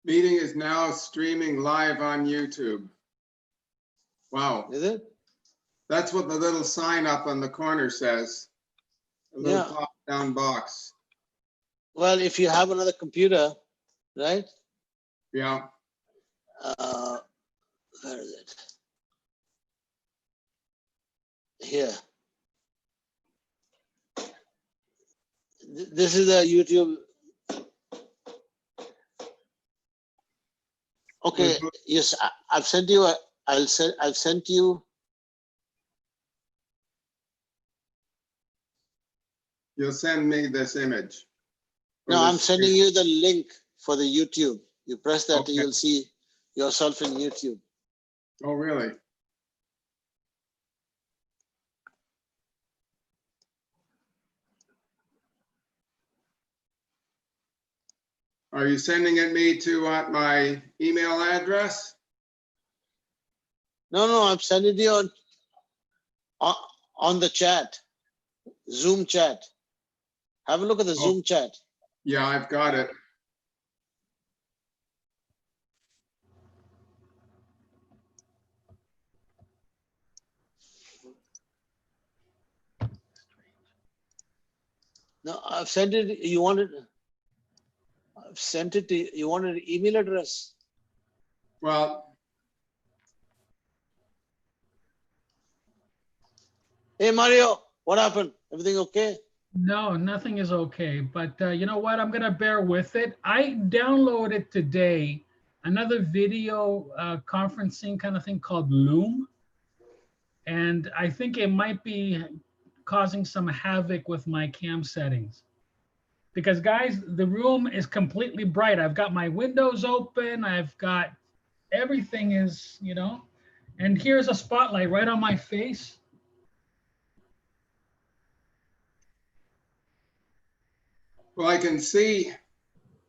Meeting is now streaming live on YouTube. Wow. Is it? That's what the little sign up on the corner says. A little pop-down box. Well, if you have another computer, right? Yeah. Where is it? Here. This is a YouTube. Okay. Yes, I've sent you. I've sent you. You'll send me this image. No, I'm sending you the link for the YouTube. You press that, Okay. you'll see yourself in YouTube. Oh, really? Are you sending it me to my email address? No, I'm sending you on the chat, Zoom chat. Have a look at the Zoom chat. Yeah, I've got it. No, I've sent it. You wanted? I've sent it to you. You wanted an email address? Well, Hey Mario, what happened? Everything okay? No, nothing is okay. But you know what? I'm going to bear with it. I downloaded today another video conferencing kind of thing called Loom. And I think it might be causing some havoc with my cam settings. Because guys, the room is completely bright. I've got my windows open. I've got everything is, you know, and here's a spotlight right on my face. well, I can see.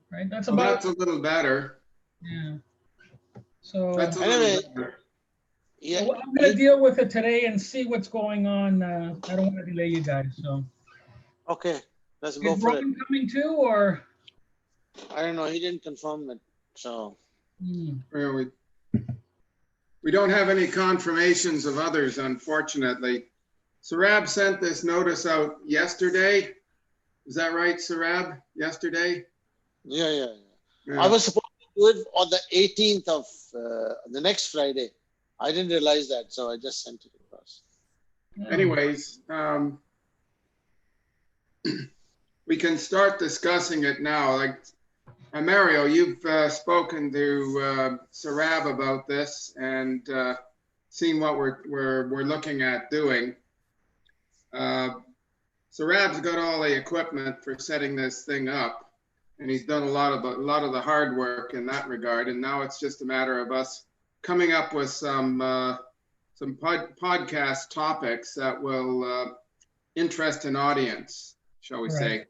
Right, that's Well, about, that's a little better. yeah. So That's a Anyway, little better. yeah. so I'm going to deal with it today and see what's going on. I don't want to delay you guys. So Okay, let's go is for it. Ron coming too, or? I don't know. He didn't confirm it, so. Well, we don't have any confirmations of others, unfortunately. Sarab sent this notice out yesterday. Is that right, Sarab? Yesterday? Yeah. Yeah. I was supposed to do it on the 18th of the next Friday. I didn't realize that, so I just sent it across. Anyways, we can start discussing it now. Like, Mario, you've spoken to Sarab about this and seen what we're looking at doing. Sarab's got all the equipment for setting this thing up, and he's done a lot of the hard work in that regard. And now it's just a matter of us coming up with some podcast topics that will interest an audience, shall we say.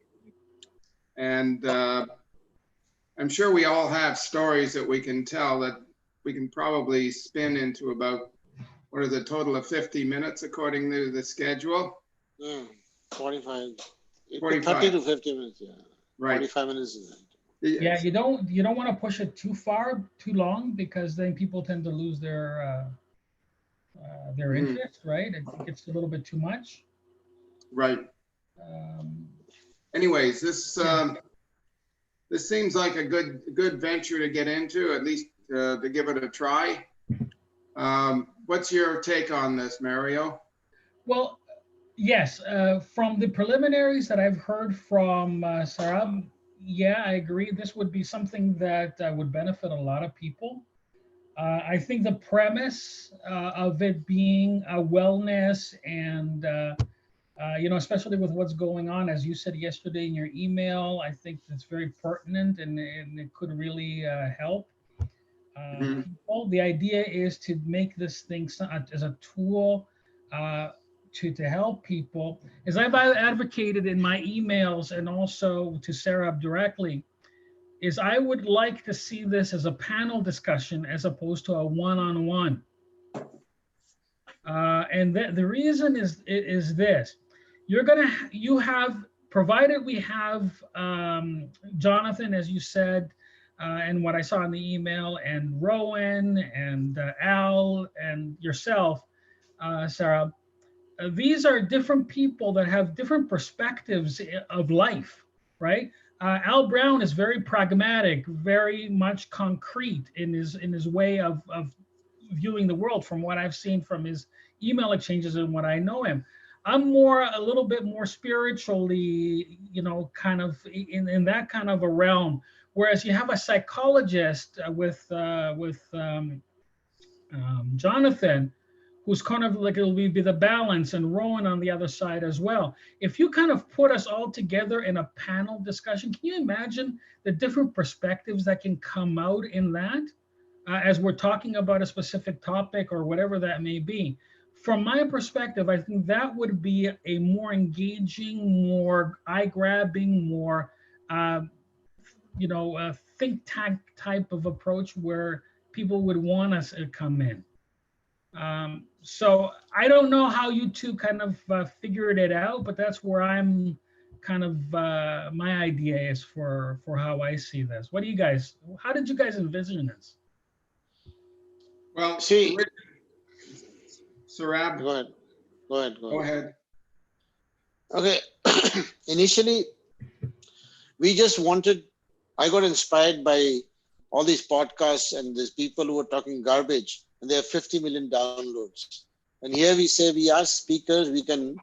And I'm sure we all have stories that we can tell that we can probably spin into about, what is a total of 50 minutes according to the schedule? 45. 45. 30 to 50 minutes, yeah. Right. 45 minutes is Yeah, you don't want to push it too far, too long, because then people tend to lose their interest, right? It gets a little bit too much. Right. Anyways, this seems like a good venture to get into, at least to give it a try. What's your take on this, Mario? Well, yes, from the preliminaries that I've heard from Sarab, yeah, I agree. This would be something that would benefit a lot of people. I think the premise of it being a wellness and, you know, especially with what's going on, as you said yesterday in your email, I think it's very pertinent and it could really help people. The idea is to make this thing as a tool to help people. As I've advocated in my emails and also to Sarah directly, is I would like to see this as a panel discussion as opposed to a one-on-one. And the reason is this: you have, provided we have Jonathan, as you said, and what I saw in the email, and Rowan and Al and yourself, Sarah, these are different people that have different perspectives of life, right? Al Brown is very pragmatic, very much concrete in his way of viewing the world from what I've seen from his email exchanges and what I know him. I'm more a little bit more spiritually, kind of in that kind of a realm. Whereas you have a psychologist with Jonathan, who's kind of like it'll be the balance, and Rowan on the other side as well. If you kind of put us all together in a panel discussion, can you imagine the different perspectives that can come out in that as we're talking about a specific topic or whatever that may be? From my perspective, I think that would be a more engaging, more eye-grabbing, more think tank type of approach where people would want us to come in. So I don't know how you two kind of figured it out, but that's where I'm kind of my idea is for how I see this. What do you guys? How did you guys envision this? Well, See, Sarab, go ahead. Okay. Initially, I got inspired by all these podcasts and these people who are talking garbage, and they have 50 million downloads. And here we say we are speakers, we can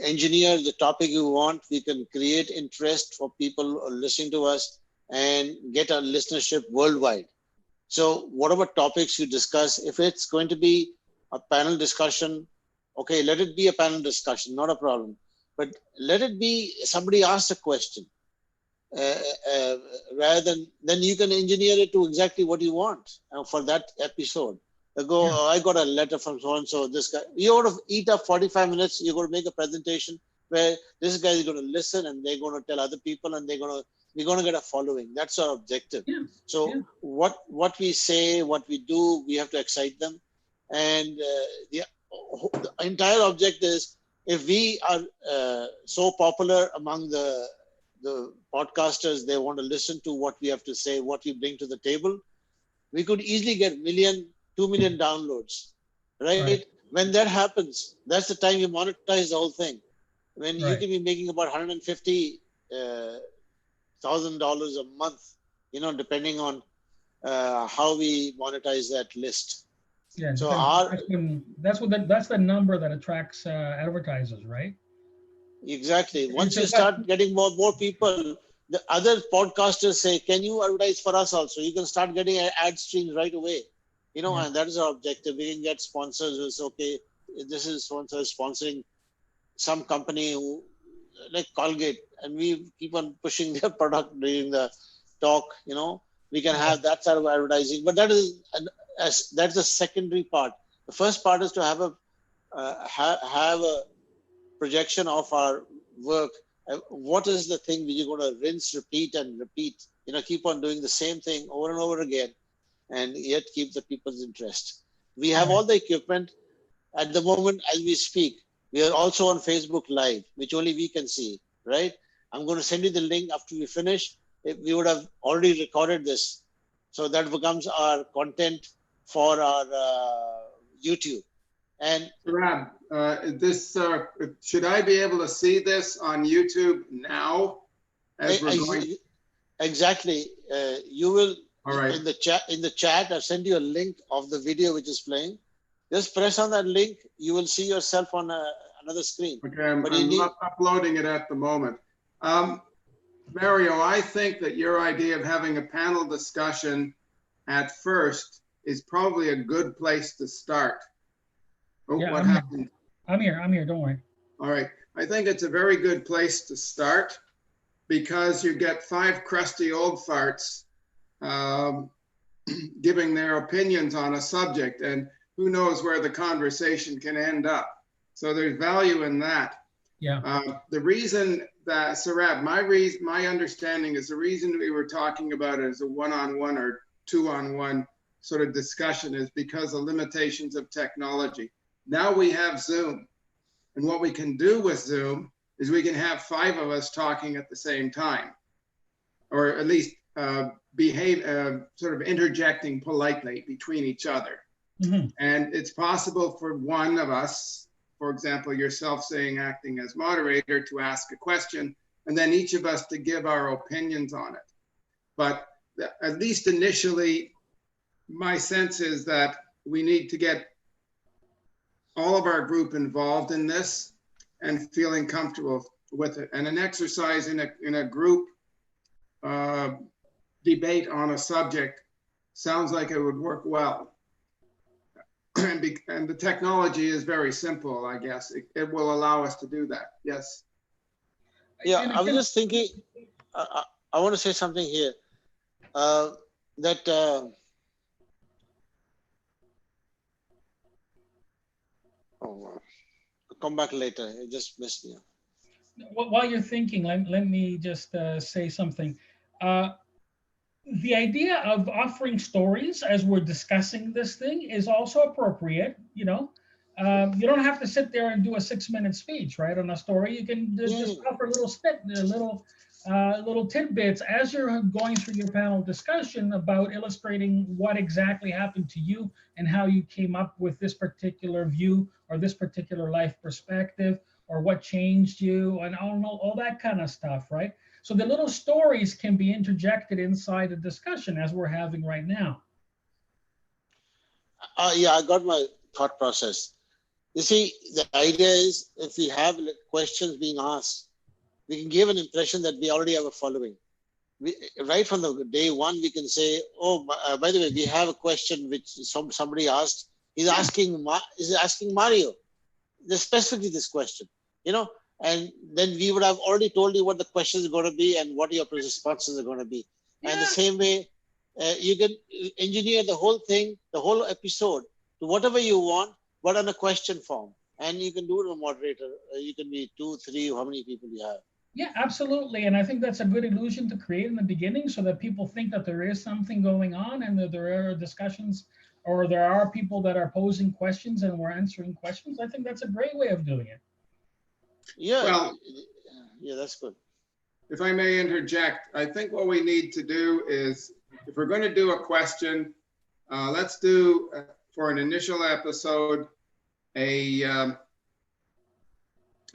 engineer the topic you want, we can create interest for people listening to us and get our listenership worldwide. So whatever topics you discuss, if it's going to be a panel discussion, okay, let it be a panel discussion, not a problem. But let it be somebody asks a question. Rather then you can engineer it to exactly what you want for that episode. I got a letter from so-and-so, this guy. You ought to eat up 45 minutes. You're going to make a presentation where this guy is going to listen and they're going to tell other people and we're going to get a following. That's our objective. Yeah. So what we say, what we do, we have to excite them. And the entire object is, if we are so popular among the podcasters, they want to listen to what we have to say, what we bring to the table, we could easily get 2 million downloads, right? When that happens, that's the time you monetize the whole thing. When you can be making about $150,000 a month, depending on how we monetize that list. Yeah. So that's the number that attracts advertisers, right? Exactly. Once you start getting more people, the other podcasters say, can you advertise for us also? You can start getting ad streams right away. And that is our objective. We can get sponsors who say, okay, this is sponsor sponsoring some company who, like Colgate, and we keep on pushing their product during the talk. We can have that sort of advertising, but that's the secondary part. The first part is to have a projection of our work. What is the thing you're going to rinse, repeat, and repeat? Keep on doing the same thing over and over again, and yet keep the people's interest. We have all the equipment at the moment as we speak. We are also on Facebook Live, which only we can see, right? I'm going to send you the link after we finish. We would have already recorded this. So that becomes our content for our YouTube. And Sarab, should I be able to see this on YouTube now? As we're going? Exactly. You will. All right. In the chat, I've sent you a link of the video which is playing. Just press on that link. You will see yourself on another screen. Okay, I'm not uploading it at the moment. Mario, I think that your idea of having a panel discussion at first is probably a good place to start. Oh, yeah, what happened? I'm here, don't worry. All right, I think it's a very good place to start because you get 5 crusty old farts giving their opinions on a subject, and who knows where the conversation can end up. So there's value in that. Yeah. The reason that, Sarab, my understanding is the reason we were talking about it as a one-on-one or two-on-one sort of discussion is because of limitations of technology. Now we have Zoom. And what we can do with Zoom is we can have 5 of us talking at the same time, or at least sort of interjecting politely between each other. Mm-hmm. And it's possible for one of us, for example, yourself saying acting as moderator, to ask a question, and then each of us to give our opinions on it. But at least initially, my sense is that we need to get all of our group involved in this and feeling comfortable with it. And an exercise in a group debate on a subject sounds like it would work well. And the technology is very simple, I guess. It will allow us to do that. Yes. Yeah, I was just thinking, I want to say something here. Oh, I'll come back later. I just missed you. While you're thinking, let me just say something. The idea of offering stories as we're discussing this thing is also appropriate. You know, you don't have to sit there and do a 6-minute speech, right, on a story. You can just offer little tidbits as you're going through your panel discussion about illustrating what exactly happened to you and how you came up with this particular view or this particular life perspective, or what changed you, and all that kind of stuff, right? So the little stories can be interjected inside the discussion as we're having right now. Yeah, I got my thought process. You see, the idea is if we have questions being asked, we can give an impression that we already have a following. Right from the day one, we can say, oh, by the way, we have a question which somebody asked. He's asking Mario, specifically this question, you know, and then we would have already told you what the question is going to be and what your responses are going to be. Yeah. And the same way, you can engineer the whole thing, the whole episode to whatever you want, but on a question form. And you can do it with a moderator. You can be 2, 3, how many people you have. Yeah, absolutely. And I think that's a good illusion to create in the beginning so that people think that there is something going on and that there are discussions or there are people that are posing questions and we're answering questions. I think that's a great way of doing it. Yeah, well, yeah, that's good. If I may interject, I think what we need to do is, if we're going to do a question, let's do for an initial episode a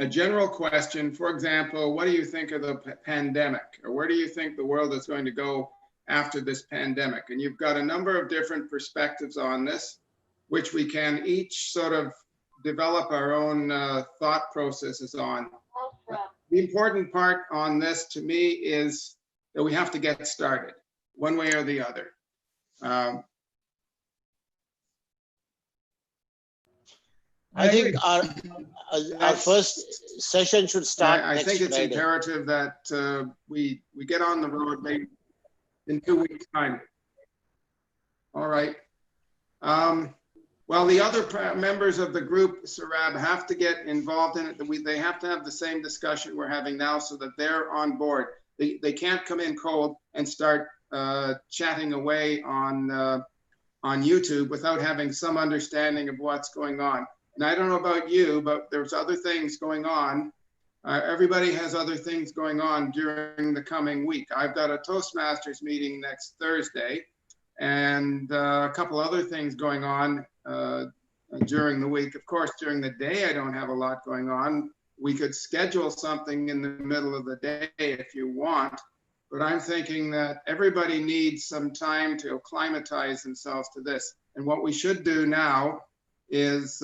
general question. For example, what do you think of the pandemic? Or where do you think the world is going to go after this pandemic? And you've got a number of different perspectives on this, which we can each sort of develop our own thought processes on. The important part on this to me is that we have to get started one way or the other. I think our first session should start I think it's Friday. imperative that we get on the road maybe in 2 weeks' time. All right. Well, the other members of the group, Sarab, have to get involved in it. They have to have the same discussion we're having now so that they're on board. They can't come in cold and start chatting away on YouTube without having some understanding of what's going on. And I don't know about you, but there's other things going on. Everybody has other things going on during the coming week. I've got a Toastmasters meeting next Thursday and a couple other things going on during the week. Of course, during the day, I don't have a lot going on. We could schedule something in the middle of the day if you want, but I'm thinking that everybody needs some time to acclimatize themselves to this. And what we should do now is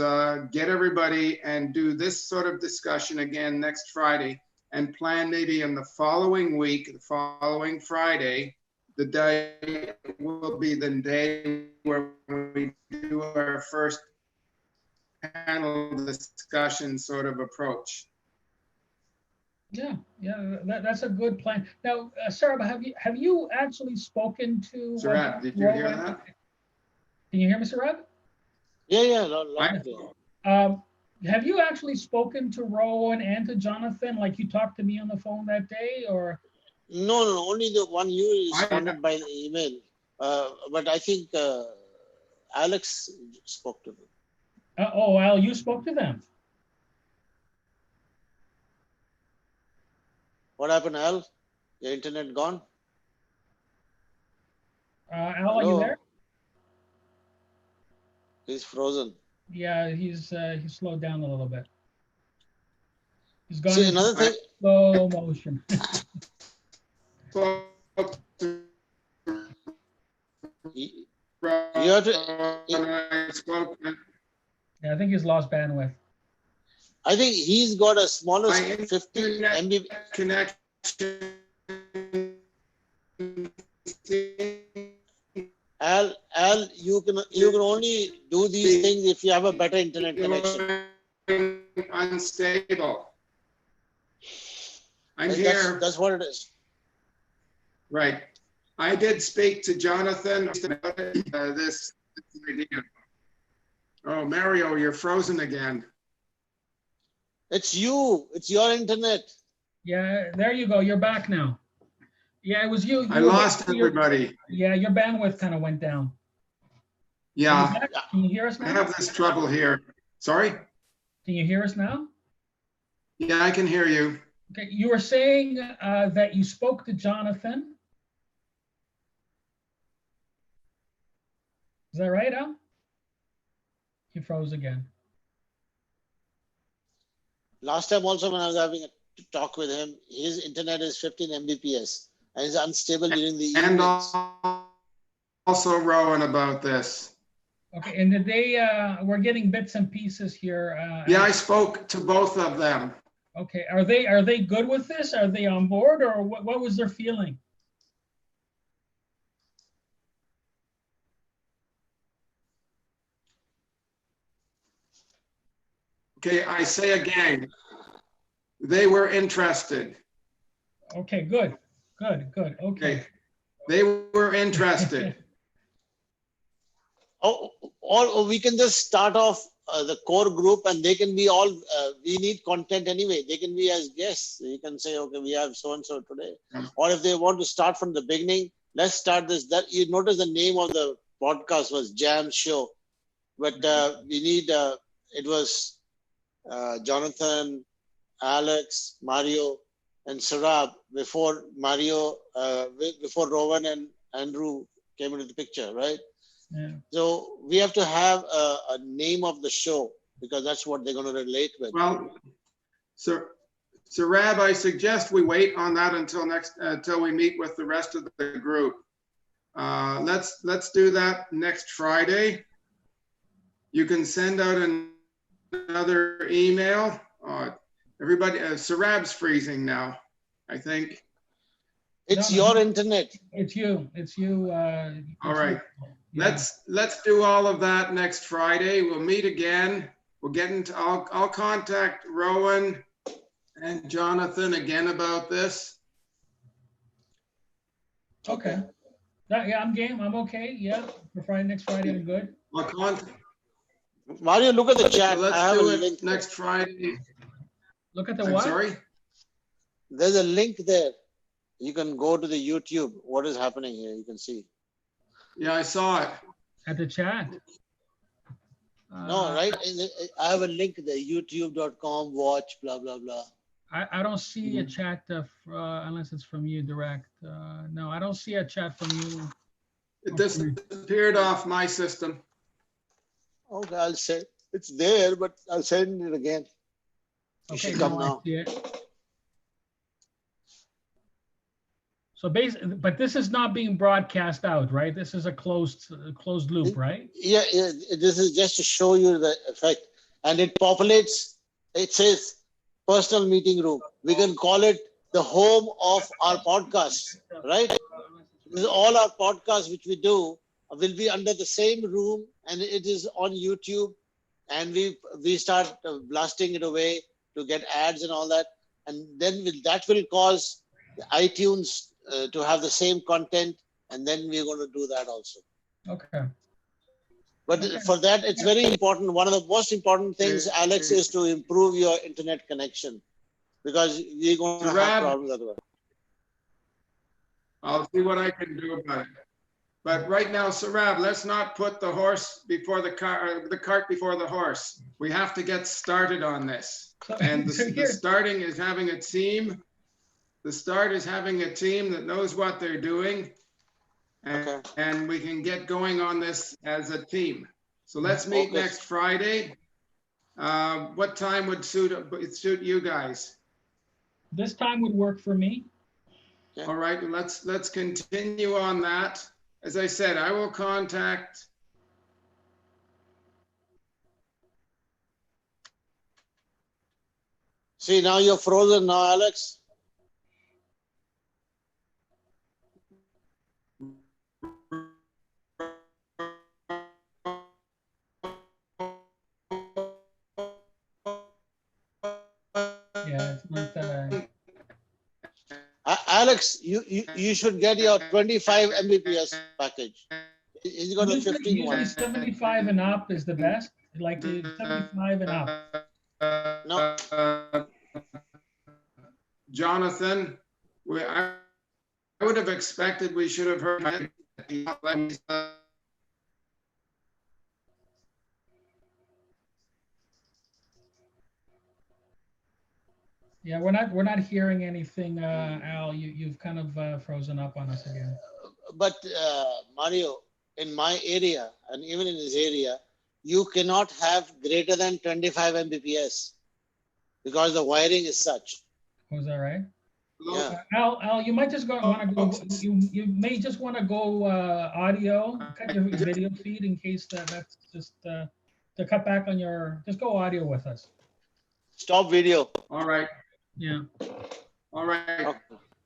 get everybody and do this sort of discussion again next Friday and plan maybe in the following week, the following Friday, the day will be the day where we do our first panel discussion sort of approach. Yeah, that's a good plan. Now, Sarah, have you actually spoken to? Sarab, did you hear that? Can you hear me, Sarab? Yeah. Have you actually spoken to Rowan and to Jonathan like you talked to me on the phone that day, or? No, only the one you responded by email. But I think Alex spoke to them. Oh, Al, you spoke to them. What happened, Al? Your internet gone? Al, are you Hello. there? He's frozen. Yeah, he's slowed down a little bit. He's gone See, into another thing, slow motion. Spoke to you Ron, have to, I spoke, Yeah, I think he's lost bandwidth. I think he's got a smallest my 50 internet MB. connection. Al, you can only do these things if you have a better internet connection. Unstable. I'm Right? here. That's what it is. Right. I did speak to Jonathan about this idea. Oh, Mario, you're frozen again. It's you. It's your internet. Yeah, there you go. You're back now. Yeah, it was you. I lost everybody. Yeah, your bandwidth kind of went down. Yeah, Can you hear us I now? have this trouble here. Sorry? Can you hear us now? Yeah, I can hear you. Okay, you were saying that you spoke to Jonathan. Is that right, Al? He froze again. Last time also when I was having a talk with him, his internet is 15 Mbps and it's unstable during the And evenings. also Rowan about this. Okay, and did they, we're getting bits and pieces here. Yeah, I spoke to both of them. Okay, are they good with this? Are they on board, or what was their feeling? Okay, I say again, they were interested. Okay, good. Okay. Okay. They were interested. Or we can just start off the core group and they can be all, we need content anyway. They can be as guests. You can say, okay, we have so-and-so today. Or if they want to start from the beginning, let's start this. That you notice the name of the podcast was Jam Show. But we need, it was Jonathan, Alex, Mario, and Sarab before before Rowan and Andrew came into the picture, right? Yeah. So we have to have a name of the show because that's what they're going to relate with. Well, Sarab, I suggest we wait on that until we meet with the rest of the group. Let's do that next Friday. You can send out another email. Everybody, Sarab's freezing now, I think. It's your internet. It's you. All right. Yeah. Let's do all of that next Friday. We'll meet again. We'll get into. I'll contact Rowan and Jonathan again about this. Okay. Yeah, I'm game. I'm okay. Yeah, for Friday, next Friday, I'm good. Mario, look at the chat. Let's I have do a it link next Friday. Look at the I'm what? sorry? There's a link there. You can go to the YouTube. What is happening here? You can see. Yeah, I saw it. At the chat. No, right? I have a link there. YouTube.com, watch, blah, blah, blah. I don't see a chat unless it's from you direct. No, I don't see a chat from you. It disappeared off my system. Okay, I'll say it's there, but I'll send it again. You Okay, should come I now. see it. So basically, but this is not being broadcast out, right? This is a closed loop, right? Yeah, this is just to show you the effect. And it populates, it says personal meeting room. We can call it the home of our podcast, right? All our podcasts which we do will be under the same room and it is on YouTube. And we start blasting it away to get ads and all that. And then that will cause iTunes to have the same content, and then we're going to do that also. Okay. But for that, it's very important. One of the most important things, Alex, is to improve your internet connection because we're going to have problems otherwise. I'll see what I can do about it. But right now, Sarab, let's not put the horse before the cart before the horse. We have to get started on this. And the starting is having a team. The start is having a team that knows what they're doing. and we can get going on this as a team. So let's meet next Friday. What time would suit you guys? This time would work for me. All right, let's continue on that. As I said, I will contact. See, now you're frozen now, Alex. Yeah, it's not Alex, you should get your 25 Mbps package. He's got a 15 usually one. 75 and up is the best. Like 75 and up. No. Jonathan, I would have expected we should have heard. Yeah, we're not hearing anything, Al. You've kind of frozen up on us again. But Mario, in my area and even in his area, you cannot have greater than 25 Mbps because the wiring is such. Was that right? Yeah. Al, you might just want to go. You may just want to go audio, cut your video feed in case that's just to cut back on your. Just go audio with us. Stop video. All right. Yeah. All right.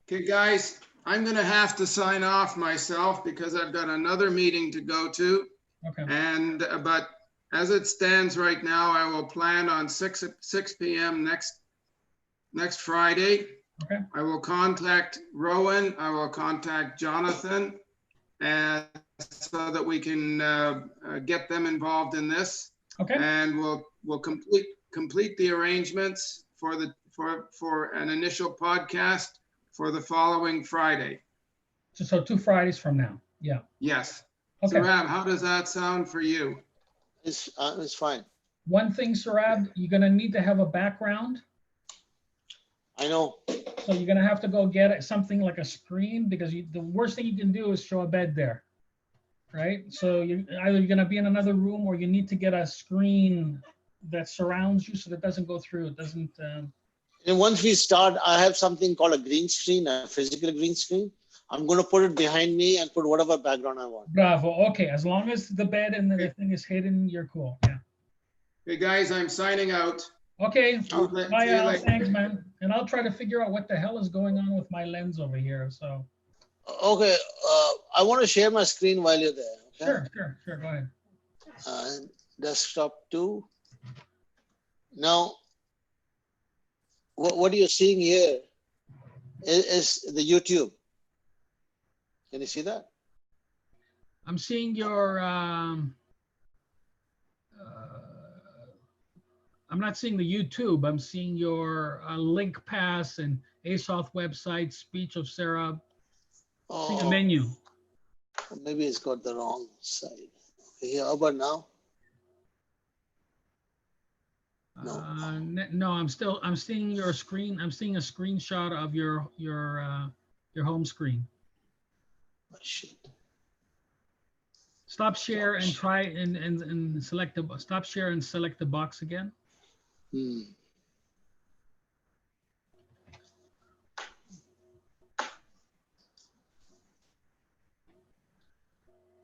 Okay, guys, I'm going to have to sign off myself because I've got another meeting to go to. Okay. And but as it stands right now, I will plan on 6 p.m. next Friday. Okay. I will contact Rowan. I will contact Jonathan, and so that we can get them involved in this. Okay. And we'll complete the arrangements for an initial podcast for the following Friday. So 2 Fridays from now. Yeah. Yes. Okay. Sarab, how does that sound for you? It's fine. One thing, Sarab, you're gonna need to have a background. I know. So you're gonna have to go get something like a screen because the worst thing you can do is show a bed there, right? So you're gonna be in another room or you need to get a screen that surrounds you so that it doesn't go through. It doesn't. And once we start, I have something called a green screen, a physical green screen. I'm going to put it behind me and put whatever background I want. Bravo. Okay, as long as the bed and the thing is hidden, you're cool. Yeah. Hey guys, I'm signing out. Okay. Okay, Bye, see you Al. later. Thanks, man. And I'll try to figure out what the hell is going on with my lens over here. So. Okay, I want to share my screen while you're there. Okay? Sure. Go ahead. Desktop 2. Now, what you're seeing here is the YouTube. Can you see that? I'm seeing your. I'm not seeing the YouTube. I'm seeing your link pass and ASOS website, speech of Sarah. Seeing a menu. Maybe it's got the wrong side. Okay, how about now? No, I'm seeing your screen. I'm seeing a screenshot of your home screen. Oh, shit. Stop share and try and select the stop share and select the box again.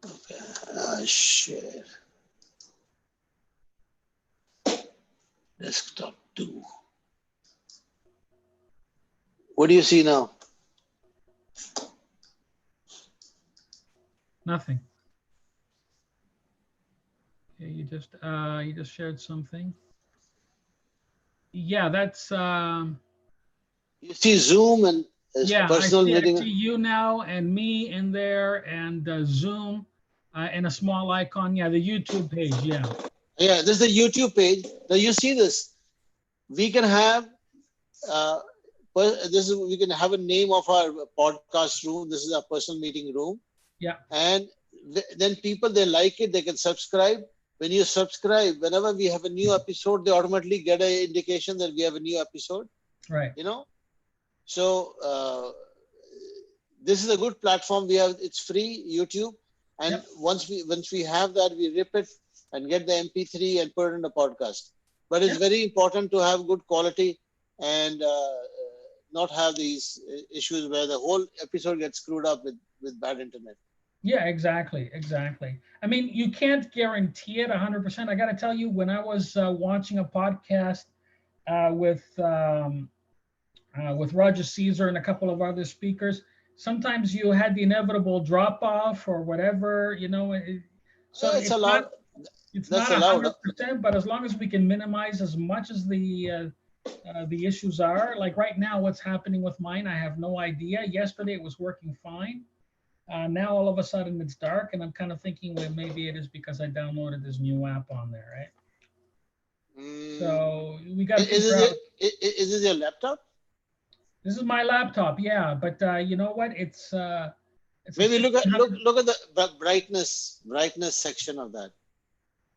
Okay, share. Desktop 2. What do you see now? Nothing. Okay, you just shared something. Yeah, that's you see Zoom and personal meeting. I see you now and me in there and Zoom and a small icon. Yeah, the YouTube page. Yeah. Yeah, this is the YouTube page. Now you see this. We can have we can have a name of our podcast room. This is our personal meeting room. Yeah. And then people, they like it, they can subscribe. When you subscribe, whenever we have a new episode, they automatically get an indication that we have a new episode. Right. You know? So this is a good platform. We have, it's free, YouTube. And Yep. once we have that, we rip it and get the MP3 and put it in the podcast. But it's Yep. very important to have good quality and not have these issues where the whole episode gets screwed up with bad internet. Yeah, exactly, exactly. I mean, you can't guarantee it 100%. I got to tell you, when I was watching a podcast uh, with um, with Roger Caesar and a couple of other speakers, sometimes you had the inevitable drop off or whatever, you know. So It's allowed. it's That's not allowed. 100%, but as long as we can minimize as much as the issues are, like right now, what's happening with mine, I have no idea. Yesterday it was working fine. Now all of a sudden it's dark, and I'm kind of thinking, well, maybe it is because I downloaded this new app on there, right? So we got to figure out. Is it your laptop? This is my laptop, yeah, but you know what? It's Maybe look at 1600. look at the brightness section of that.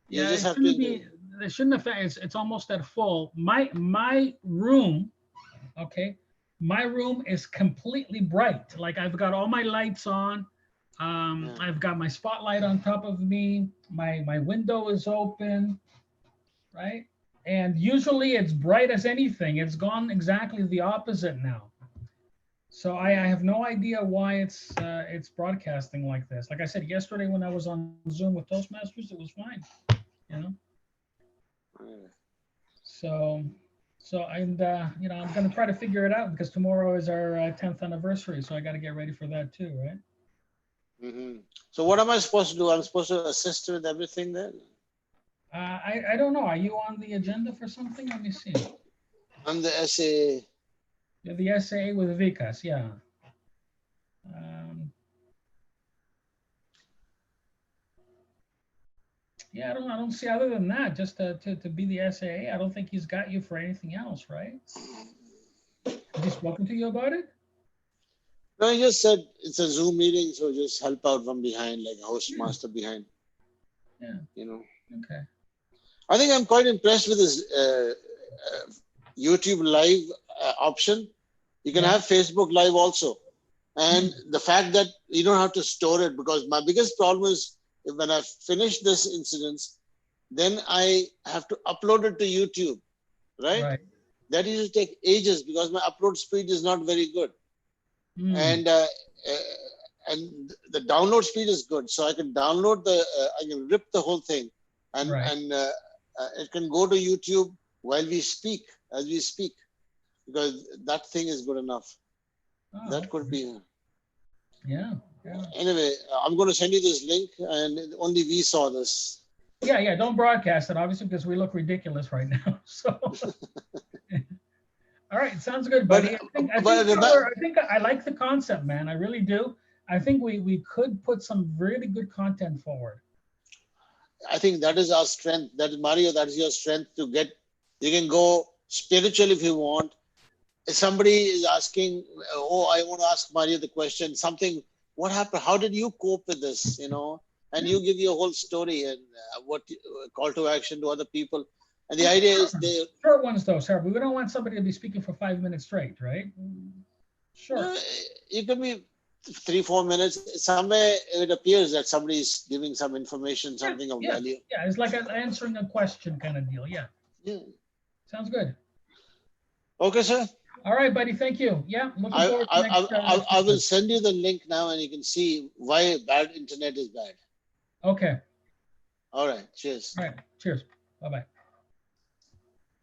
You Yeah, just it have shouldn't to. be. It shouldn't affect. It's almost at full. My room, okay, my room is completely bright. Like I've got all my lights on. Yeah. I've got my spotlight on top of me. My window is open, right? And usually it's bright as anything. It's gone exactly the opposite now. So I have no idea why it's broadcasting like this. Like I said yesterday when I was on Zoom with Toastmasters, it was fine, you know. Yeah. So and you know, I'm gonna try to figure it out because tomorrow is our 10th anniversary, so I got to get ready for that too, right? Mm-hmm. So what am I supposed to do? I'm supposed to assist with everything then? I don't know. Are you on the agenda for something? Let me see. I'm the SA. You're the SA with Vikas, yeah. Yeah, I don't see other than that, just to be the SAA. I don't think he's got you for anything else, right? Has he spoken to you about it? No, he just said it's a Zoom meeting, so just help out from behind, like a host master behind. Yeah. You know. Okay. I think I'm quite impressed with this YouTube Live option. You can have Facebook Live also. And the fact that you don't have to store it, because my biggest problem is when I finish this incident, then I have to upload it to YouTube, right? That used to take ages because my upload speed is not very good. And the download speed is good. So I can download I can rip the whole thing and it can go to YouTube while we speak, as we speak, because that thing is good enough. That could be. Yeah. Anyway, I'm going to send you this link, and only we saw this. Yeah. Don't broadcast it, obviously, because we look ridiculous right now. So. All right, sounds good, buddy. I think I like the concept, man. I really do. I think we could put some really good content forward. I think that is our strength. That is Mario. That is your strength to get. You can go spiritual if you want. If somebody is asking, oh, I want to ask Mario the question, something. What happened? How did you cope with this? You know, and you give your whole story and what call to action to other people. And the idea is they short ones though, sir. We don't want somebody to be speaking for 5 minutes straight, right? Sure. It could be 3-4 minutes. Somewhere it appears that somebody is giving some information, something of value. Yeah, it's like answering a question kind of deal. Yeah. Sounds good. Okay, sir. All right, buddy. Thank you. Yeah. Looking forward to next, I will send you the link now, and you can see why bad internet is bad. Okay. All right. Cheers. All right. Cheers. Bye-bye.